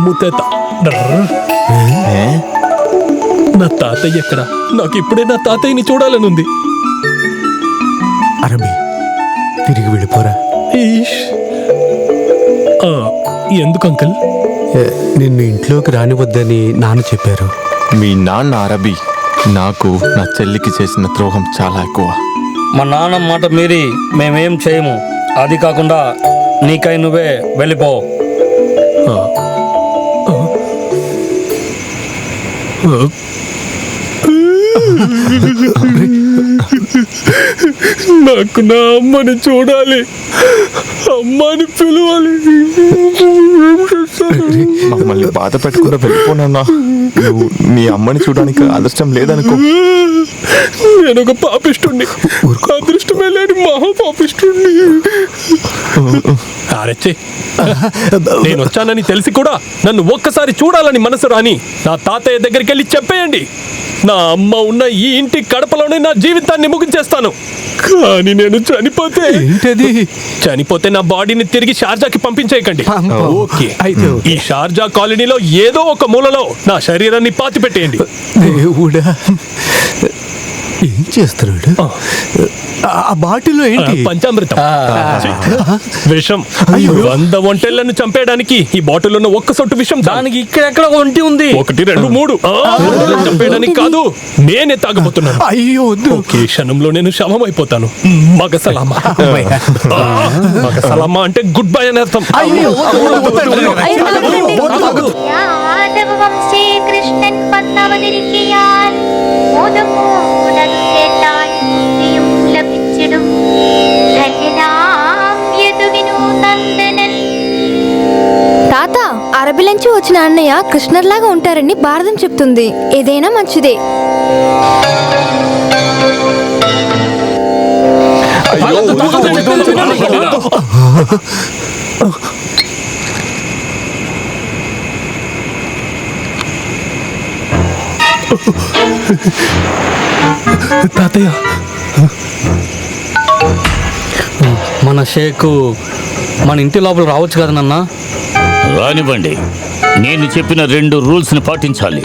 ముత్తేత. నా తాతయ్య ఎక్కడ? నాకు ఇప్పుడే నా తాతయ్యని చూడాలనుంది. అరబి, తిరిగి వెళ్ళిపోరా. ఎందుకు అంకుల్? నిన్ను ఇంట్లోకి రానివద్దని నాన్న చెప్పారు. మీ నాన్న అరబి నాకు నా చెల్లికి చేసిన ద్రోహం చాలా ఎక్కువ. మా నాన్న మాట మీరి మేమేం చేయము. అది కాకుండా నీకై నువ్వే వెళ్ళిపో. నాకు నా అమ్మని చూడాలి, అమ్మని పిలవాలి. మమ్మల్ని బాధ పెట్టకుండా వెళ్ళిపోనన్నా. నువ్వు నీ అమ్మని చూడడానికి అదృష్టం లేదనుకో. నేను ఒక పాపిష్టుణ్ణి, అదృష్టమే లేని మహా పాపిష్టుణ్ణి. అరచ్చే, నేను వచ్చానని తెలిసి కూడా నన్ను ఒక్కసారి చూడాలని మనసు రాని నా తాతయ్య దగ్గరికి వెళ్ళి చెప్పేయండి. నా అమ్మ ఉన్న ఈ ఇంటి కడపలోనే నా జీవితాన్ని ముగించేస్తాను. కానీ నేను చనిపోతే చనిపోతే నా బాడీని తిరిగి షార్జాకి పంపించేయకండి. ఓకే, ఈ షార్జా కాలనీలో ఏదో ఒక మూలలో నా శరీరాన్ని పాతి పెట్టేయండి. దేవుడా, ఏం చేస్తున్నాడు? ఆ బాటిల్లో ఏంటి? పంచామృతం, విషం. 100 ఒంటెళ్లను చంపేయడానికి ఈ బాటిల్ ఉన్న ఒక్క సొట్టు విషం. దానికి ఇక్కడెక్కడ ఒంటి ఉంది. 1, 2, 3 చంపేయడానికి కాదు, నేనే తాగబోతున్నాను. అయ్యో, ఒకే క్షణంలో నేను శవం అయిపోతాను. మగసలామా. మగసలామా అంటే గుడ్ బై అని అర్థం. കൃഷ്ണൻ വന്നവതരിക്കയാൽ മോദമോടതു കേട്ടാൽ മുക്തിയും ലഭിച്ചിടും. ധന്യനാം യദുവിനു నందనൻ. తాత, అరబిలంచి వచ్చిన అన్నయ్య కృష్ణర్లాగా ఉంటారని భారతం చెప్తుంది. ఏదైనా మంచిదే. తాతయ్య, మన షేకు మన ఇంటి లోపల రావచ్చు కదా నాన్న? రానివ్వండి. నేను చెప్పిన 2 రూల్స్ని పాటించాలి.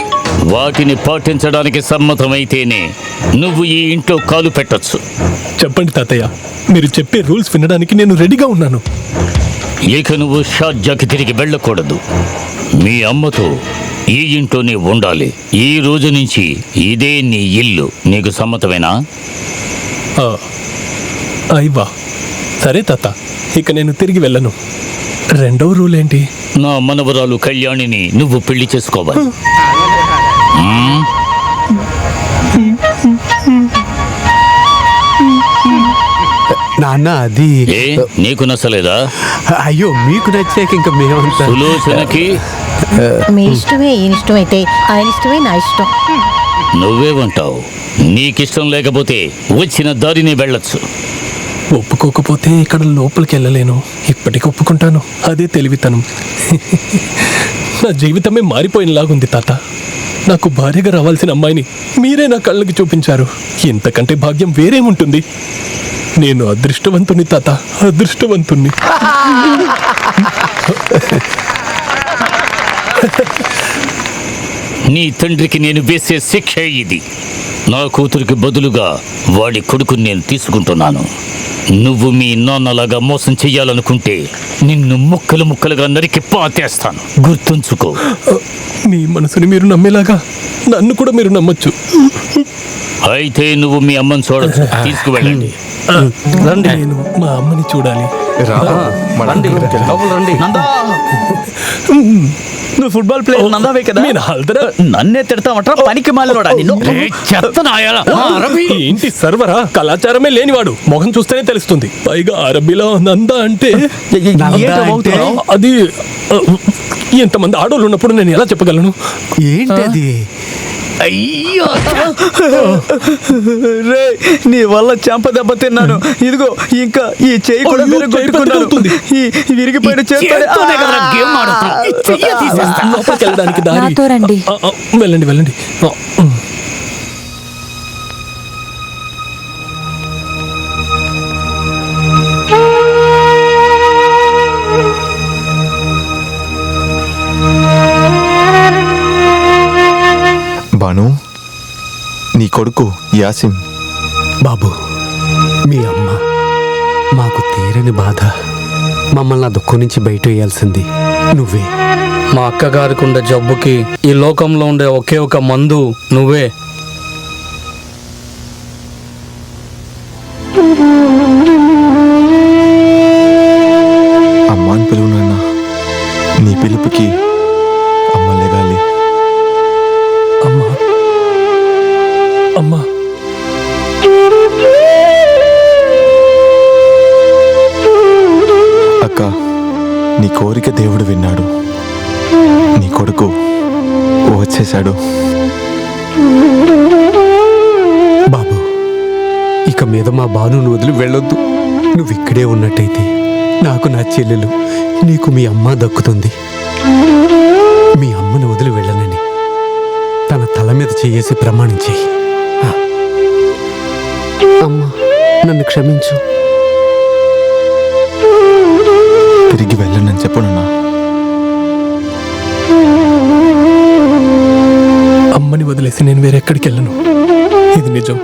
వాటిని పాటించడానికి సమ్మతమైతేనే నువ్వు ఈ ఇంట్లో కాలు పెట్టొచ్చు. చెప్పండి తాతయ్య, మీరు చెప్పే రూల్స్ వినడానికి నేను రెడీగా ఉన్నాను. ఇక నువ్వు షార్జాకి తిరిగి వెళ్ళకూడదు. మీ అమ్మతో ఈ ఇంట్లోనే ఉండాలి. ఈ రోజు నుంచి ఇదే నీ ఇల్లు. నీకు సమ్మతమేనా? అయ్యా, సరే తాత, ఇక నేను తిరిగి వెళ్ళను. 2వ రూల్ ఏంటి? నా మనవరాలు కళ్యాణిని నువ్వు పెళ్లి చేసుకోవాలి. నాన్న, అది నీకు నచ్చలేదా? అయ్యో, మీకు నచ్చాక ఇంకా మేమంతా. సులోచనకి మీ ఇష్టమే ఈయన ఇష్టం అయితే ఆయన ఇష్టమే నా ఇష్టం. నువ్వేమంటావు? నీకిష్టం లేకపోతే వచ్చిన దారిని వెళ్ళొచ్చు. ఒప్పుకోకపోతే ఇక్కడ లోపలికి వెళ్ళలేను. ఇప్పటికి ఒప్పుకుంటాను. అదే తెలివితనం. నా జీవితమే మారిపోయినలాగుంది తాత. నాకు భార్యగా రావాల్సిన అమ్మాయిని మీరే నా కళ్ళకి చూపించారు. ఇంతకంటే భాగ్యం వేరేముంటుంది? నేను అదృష్టవంతుని తాత, అదృష్టవంతుణ్ణి. నీ తండ్రికి నేను వేసే శిక్ష ఇది. నా కూతురికి బదులుగా వాడి కొడుకుని నేను తీసుకుంటున్నాను. నువ్వు మీ నాన్నలాగా మోసం చెయ్యాలనుకుంటే నిన్ను ముక్కలు ముక్కలుగా నరికి పాతేస్తాను. గుర్తుంచుకో. మీ మనసుని మీరు నమ్మేలాగా నన్ను కూడా మీరు నమ్మొచ్చు. అయితే నువ్వు మీ అమ్మని చూడొచ్చు. తీసుకువెళ్ళండి. రండి. నేను మా అమ్మని చూడాలి. రండి, లోపల రండి. నువ్వు ఫుట్బాల్ ప్లేయర్ నందావే కదా? నన్నే తిడతావట్రా, పనికి మాలినోడా నిన్ను. ఏంటి సర్వరా? కళాచారమే లేనివాడు. మొహం చూస్తేనే తెలుస్తుంది. పైగా అరబీలో నందా అంటే అది ఎంతమంది ఆడోళ్ళు ఉన్నప్పుడు నేను ఎలా చెప్పగలను? ఏంటది? అయ్యో, రే, నీ వల్ల చెంప దెబ్బ తిన్నాను. ఇదిగో ఇంకా ఈ చెయ్యి కూడా విరగొట్టుకున్నాను. ఈ విరిగిపోయిన వెళ్ళడానికి దారి. నాతో రండి. వెళ్ళండి వెళ్ళండి. కొడుకు యాసిం. బాబు, మీ అమ్మ మాకు తీరని బాధ. మమ్మల్ని ఆ దుఃఖం నుంచి బయట వేయాల్సింది నువ్వే. మా అక్కగారికి ఉండే జబ్బుకి ఈ లోకంలో ఉండే ఒకే ఒక మందు నువ్వే. అమ్మాని పిలువు నాన్న. నీ పిలుపుకి అమ్మ లేగాలి. అమ్మా అమ్మా అక్క, నీ కోరిక దేవుడు విన్నాడు. నీ కొడుకు వచ్చేశాడు. బాబు, ఇక మీద మా బానును వదిలి వెళ్ళొద్దు. నువ్వు ఇక్కడే ఉన్నట్టయితే నాకు నా చెల్లెలు, నీకు మీ అమ్మ దక్కుతుంది. మీ అమ్మను వదిలి వెళ్ళనని తన తల మీద చేసి ప్రమాణం చెయ్యి. అమ్మా, నన్ను క్షమించు. తిరిగి వెళ్ళనని చెప్పు నాన్న. అమ్మని వదిలేసి నేను వేరెక్కడికి వెళ్ళను. ఇది నిజం.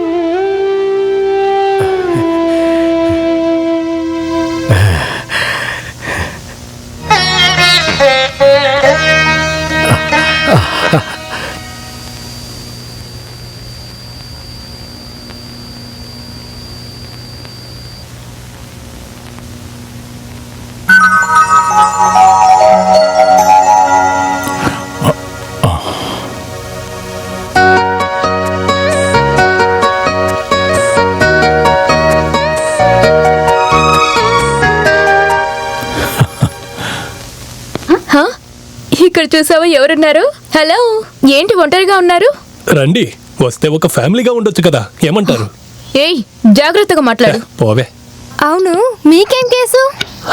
ఇక్కడ చూసావా ఎవరున్నారు? హలో, ఏంటి ఒంటరిగా ఉన్నారు? రండి, వస్తే ఒక ఫ్యామిలీగా ఉండొచ్చు కదా, ఏమంటారు? ఏయ్, జాగ్రత్తగా మాట్లాడు. పోవే. అవును, మీకేం కేసు?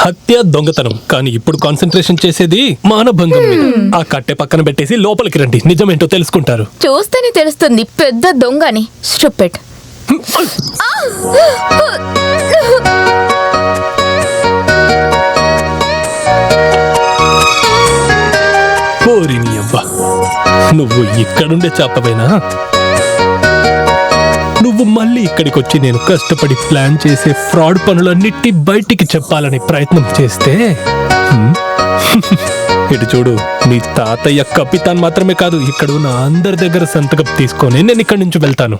హత్య, దొంగతనం. కానీ ఇప్పుడు కాన్సన్ట్రేషన్ చేసేది మానభంగం మీద. ఆ కట్టె పక్కన పెట్టేసి లోపలికి రండి, నిజమేంటో తెలుసుకుంటారు. చూస్తేనే తెలుస్తుంది పెద్ద దొంగ అని. స్టూపిడ్. పోరి నీ అబ్బా, నువ్వు ఇక్కడుండే చాపవేనా? నువ్వు మళ్ళీ ఇక్కడికి వచ్చి నేను కష్టపడి ప్లాన్ చేసే ఫ్రాడ్ పనులన్నిటి బయటికి చెప్పాలని ప్రయత్నం చేస్తే ఇటు చూడు, నీ తాతయ్య కపితాన్ మాత్రమే కాదు, ఇక్కడ ఉన్న అందరి దగ్గర సంతకం తీసుకొని నేను ఇక్కడి నుంచి వెళ్తాను.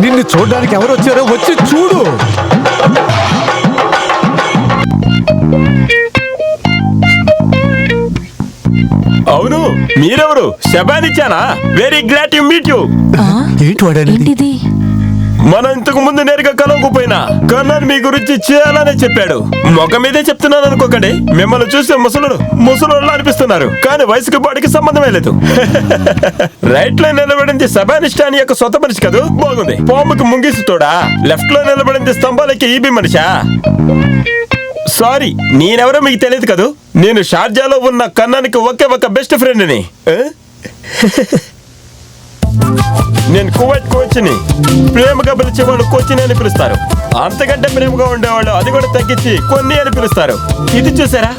నిన్ను చూడడానికి ఎవరు వచ్చారో వచ్చి చూడు. అవును, మీరెవరు? శబానిచ్చానా? Very glad to meet you. ఏంటి వాడనేది? మనం ఇంతకు ముందు నేరుగా కలవకపోయినా కన్నన్ మీ గురించి చేయాలనే చెప్పాడు. మొక్క మీదే చెప్తున్నాను అనుకోకండి. మిమ్మల్ని చూస్తే ముసలోళ్ళు అనిపిస్తున్నారు, కానీ వయసుకి బాడీకి సంబంధమే లేదు. రైట్ లో నిలబడింది సబానిస్టాన్ యొక్క సొంత మనిషి కాదు. బాగుంది. పాముకి ముంగిసి తోడా. లెఫ్ట్ లో నిలబడింది స్తంభాలకి ఈబి మనిషా. సారీ, నేనెవరో మీకు తెలియదు కదూ. నేను షార్జాలో ఉన్న కన్నానికి ఒకే ఒక బెస్ట్ ఫ్రెండ్ని. నేను కువైట్ కోచ్ని. ప్రేమగా పిలిచే వాళ్ళు కోచ్ని అని పిలుస్తారు. అంతకంటే ప్రేమగా ఉండేవాళ్ళు అది కూడా తగ్గించి కొన్ని అని పిలుస్తారు. ఇది చూసారా,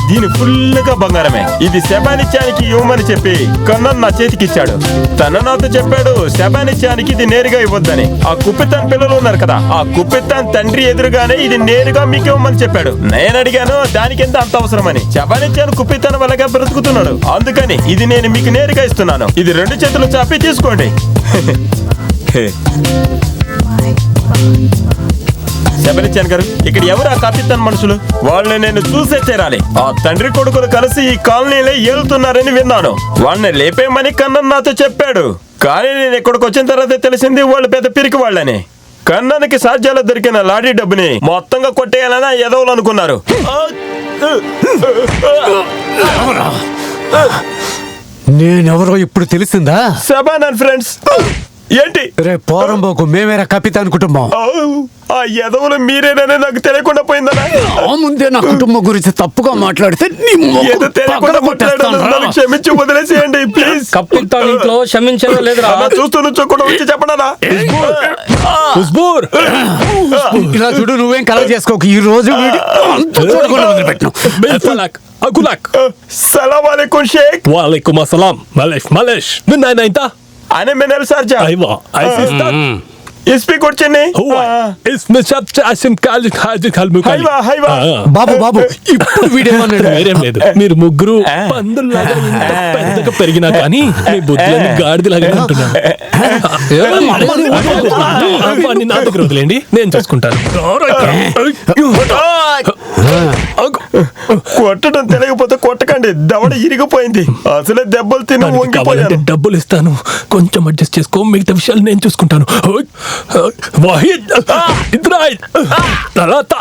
దీని ఫుల్గా బంగారమే. ఇది శబానిత్యానికి ఇవ్వమని చెప్పి కన్నన్ నా చేతికి ఇచ్చాడు. తన నాతో చెప్పాడు శబానిత్యానికి ఇది నేరుగా ఇవ్వద్దని. ఆ కుప్పితాన్ పిల్లలు ఉన్నారు కదా, ఆ కుప్పితాన్ తండ్రి ఎదురుగానే ఇది నేరుగా మీకు ఇవ్వమని చెప్పాడు. నేను అడిగాను దానికెంత అంత అవసరమని. శబానిత్యాన్ కుప్పితాన్ వల్లగా బ్రతుకుతున్నాడు, అందుకని ఇది నేను మీకు నేరుగా ఇస్తున్నాను. ఇది 2 చేతులు చాపి తీసుకోండి. సెబరిచాన్ గారు, ఇక్కడ ఎవరు ఆ కాపిస్తాన్ మనుషులు? వాళ్ళని నేను చూసే తీరాలి. ఆ తండ్రి కొడుకులు కలిసి ఈ కాలనీలో ఏలుతున్నారని విన్నాను. వాళ్ళని లేపేయమని కన్నన్ నాతో చెప్పాడు. కానీ నేను ఇక్కడికి వచ్చిన తర్వాత తెలిసింది వాళ్ళు పెద్ద పిరికి వాళ్ళని. కన్నన్కి సాధ్యాలు దొరికిన లాడీ డబ్బుని మొత్తంగా కొట్టేయాలని ఎదవలు అనుకున్నారు. నేనెవరో ఇప్పుడు తెలిసిందా? శబాన్ అండ్ ఫ్రెండ్స్. ఏంటి రేపు పోరంబోకు మేమేరా కపితాన్ కుటుంబం. ఆ ఎదవలు మీరేనని నాకు తెలియకుండా పోయిందనా? ఆ ముందే నా కుటుంబం గురించి తప్పుగా మాట్లాడితే నీ మొక్కు ఏదో తెలియకుండా మాట్లాడాను. పగలగొట్టేస్తాను రా. నన్ను క్షమించి వదిలేసేయండి ప్లీజ్. కప్పిస్తాన్ ఇంట్లో క్షమించేదే లేదురా. అలా చూస్తూ నుంచోకుండా వచ్చి చెప్పడా? ఉస్బూర్, ఇలా చూడు, నువ్వేం కలవ చేసుకోకు. ఈ రోజు వీడి అంతా చూడకుండా వదిలిపెట్టను. బిల్ఫలాక్, అగులాక్. సలాం అలైకుం షేక్. వాలేకుమ్ అస్సలాం. మలేష్ من أين أنت؟ أنا من الشارجة. أيوة، عايز تستاذ؟ اسمي كورتشني. هو اسمه شاب عشان حاجة كلمة. أيوة. బాబు బాబు ఇప్పుడు వీడేమన్నాడు? వేరేం లేదు. మీరు ముగ్గురు పందుల్లాగా ఇంత పెద్దగా పెరిగినా కానీ మీ బుద్ధులన్నీ గాడిదలాగా ఉంటున్నాను. అవన్నీ నా దగ్గర వదిలేండి, నేను చూసుకుంటాను. కొట్టడం తెలియకపోతే కొట్టకండి. దవడ ఇరిగిపోయింది. అసలే దెబ్బలు తిని దానికి కావాలంటే వంగిపోయాను. డబ్బులు ఇస్తాను, కొంచెం అడ్జస్ట్ చేసుకో. మిగతా విషయాలు నేను చూసుకుంటాను. వాహిద్, ఇద్రాయిల్, తలాతా,